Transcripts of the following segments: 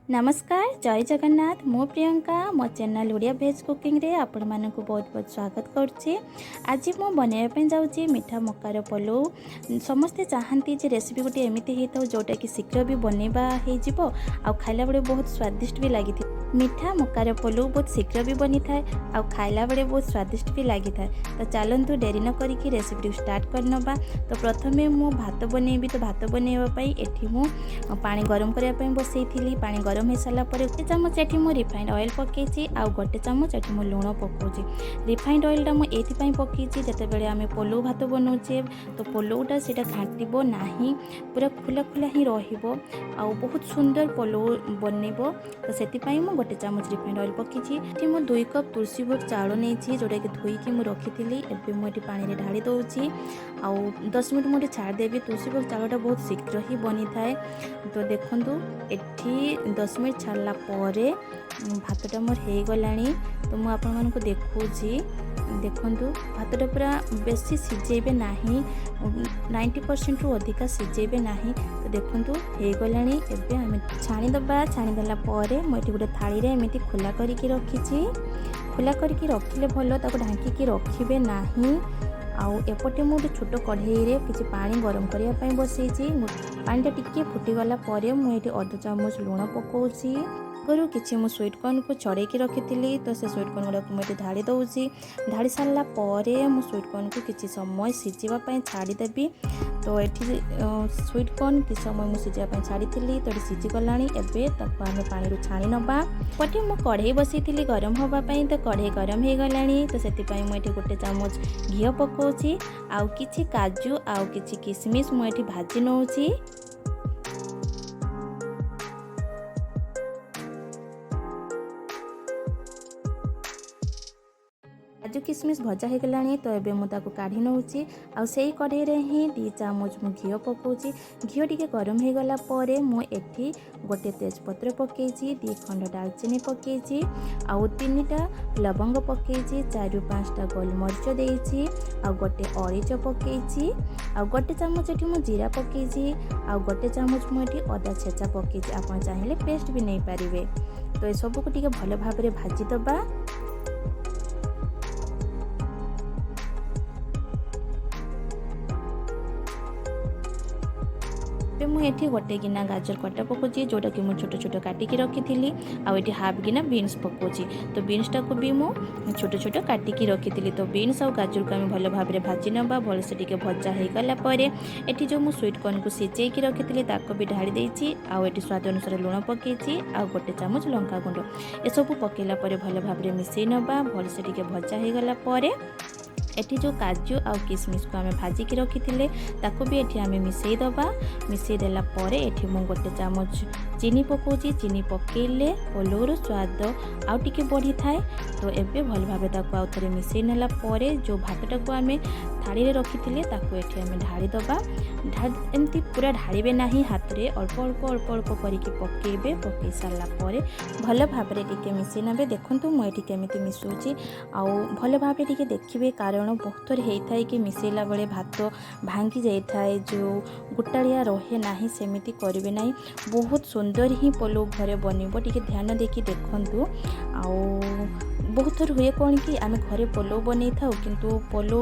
नमस्कार जय जगन्नाथ मो प्रियंका मो चैनल ओडिया भेज कुकिंग रे आपण मानक बहुत बहुत स्वागत करुच्ची। आज मु बनवाई जाऊँगी मीठा मकार पलो। समस्ते चाहती जे रेसिपी गोटे एमती होता है जोटा कि शीघ्र भी बनवा हो खाइला बेले बहुत स्वादिष्ट भी लगी। मीठा मकार पलो बहुत शीघ्र भी बनी था आ खाइला बेले बहुत स्वादिष्ट भी लगी था। तो चलतु डेरी न करी रेसिपी स्टार्ट करनबा। तो प्रथमे मु भात बनैबी। तो भात बनवाई एठी मु पानी गरम करने बसई थी। पानी गरम हो सारा पर गोटे चामच एठी मु रिफाइंड ऑयल पकई आ गोटे चामच एठी मु लुण पकाउची। रिफाइंड ऑयल मु एथि पकई जेते बेले आमे पोलो भात बनाऊे तो पोलोटा से घाटब नहीं पूरा खुला खुला ही रहिबो आ बहुत सुंदर पोलो बनइबो। तो सेतिपई मु गोटे चामच रिफाइंड ऑयल पकई मु 2 कप तुलसी भोग चाउल नहीं जोटा कि धोईकी मु रखी एबे मु एठी पानी रे ढाली दउची आ 10 मिनट मुझे छाड़ देवी। तुलसी भोग चाउलटा बहुत शीघ्र ही बनी थाए। तो देखंतु एठी 10 मिनट छाड़ला परे भातटा मोर हे गलानी। तो मु आपण मानको देखुची देखंतु भातटा पूरा बेसी सिजेबे नाही 90% रु अधिका सिजेबे नाही। तो देखंतु हे गलानी। एबे हम छाणी दबा। छाणी देला परे मु एठी गोटे थाली रे एमिति खुला करिकि रखिची। खुला करिकि रखिले भलो ताको ढांकी रखिबे नाही। आउ एपटे मु गोटे छोट कढ़ई रे किछि पानी गरम करिया पई बसैछि। पानीटा टिके फुटीगला परे मु एठी अर्ध चामच लुण पकाउछि। आगरू किछि मु स्वीट कॉर्न को छड़ेकी रखी। तो से स्वीट कॉर्न गुड़ा मुझे ढाली दउछि। ढाली सारा परे मु स्वीट कॉर्न को किछि समय सिझिबा पई छाड़ी देबी। तो एठी स्वीट कॉर्न कि समय मु सिझिबा पई छाड़ी थिली। तो सिझी गलानी। एबे ताको आमे पानी रु छाणी नबा। पटे मु कढ़ई बसई थिली गरम होबा पई। तो कढ़ई गरम हे गलानी। तो सेति पई मु एठी गोटे चामच घियो पकाउछि आउ किछि काजू आउ किछि किशमिश मु एठी भाजी नउछि। काजू किशमिश भजा हो गलानी। तो एबे मु ताको काढ़ी नउछि आ सेही कढ़ई रे ही 2 चामच मु घियो पकाउछि। घियो टिके गरम हो गला परे मु एठी गोटे तेजपत्र पकेइछि 2 खंड दालचीनी पकेइछि आ 3टा लवंग पकेइछि 4 रु 5टा गोलमरिच देइछि आ गोटे अळीच पकेइछि आ गोटे चामच एठी मु जीरा पकेइछि आ गोटे चामच मु एठी अदा छेचा पकेइछि। आपण चाहिले पेस्ट भी नै पारिबे। तो ए सब को टिके भलो भाबरे भाजी दबा। मुझे गोटे गिना गाजर कटा पकाउछि जोटा कि मुझे छोट छोट काटिकी रखी आ हाफ गिना बीन्स पकाउछि। तो बीन्सटा को भी मु छोट छोट काटिकी रखी। तो बीन्स और गाजर को आम भल भाव भाजी नवा। भलसे टिके भजा हो गला परे एठी जो मु स्वीट कॉर्न को सिझेकी रखी ताको भी ढाली देइछि आ एठी स्वाद अनुसार लुण पकेइछि आ गोटे चामच लंका गुंड ए सब पकेला परे भल भाव मिसई नवा। भलसे टिके भजा हो गला परे एठी जो काजू आ किशमिश को आमे भाजी की रखी ताको भी एठी आमे मिसई दबा। मिसई देला परे एठी मु गोटे चामच चीनी पकाउछि। चीनी पकेले पोलोर स्वाद आउ टिके बढ़ी थाए। तो एबे भल भाबे ताको आउ थरे मिसई नेला परे जो भातटा को आमे थाली रे रखी ताको एठी आमे ढाली दबा। एमती पूरा ढालिबे नाही हाथ रे अल्प अल्प अल्प अल्प करिकि पकेबे। पकई सारला परे भल भाबरे टिके मिसई नेबे। देखंतु मु एठी केमिति मिसौछि आउ भल भाबरे टिके देखिबे कारण बहुत थर होता है कि मिसेला बेले भात भांगी जाए जो गोटालिया रहे ना सेमिति करेंगे ना। बहुत सुंदर ही पोलो घरे बनइब टिके ध्यान देखि देखंतु। बहुत थर हुए कौन कि आम घरे पोलो बन था किंतु पोलो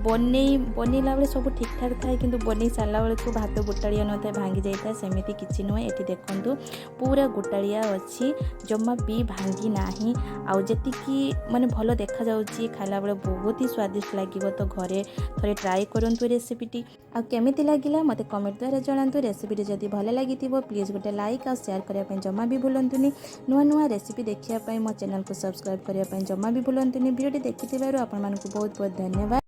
बनइला बेले सब ठीक ठाक थाए किंतु बन सारा बेले को भात गोटालिया न था भांगी जाए सेमिति किछि नुहे। एठी देखंतु पूरा गोटालिया अच्छी जमा भी भांगी नाही आउ जेतिकी माने भलो देखा जाउची खाला बेले बहुत ही स्वादिष्ट लगे। तो घरे थोड़े ट्राए करंतु रेसिपीटी आ केमिति लागिला मते कमेंट द्वारा जणांतु। रेसिपीटी जदि भल लागिथिबो प्लीज गोटे लाइक आ शेयर करिया पई जमा भी भूलंतुनी। नुआ नुआ रेसिपी देखिया पई मो चैनल को सब्सक्राइब करिया पई जमा भी भूलंतुनी। वीडियो देखिथिबारु आपन मानकु बहुत बहुत धन्यवाद।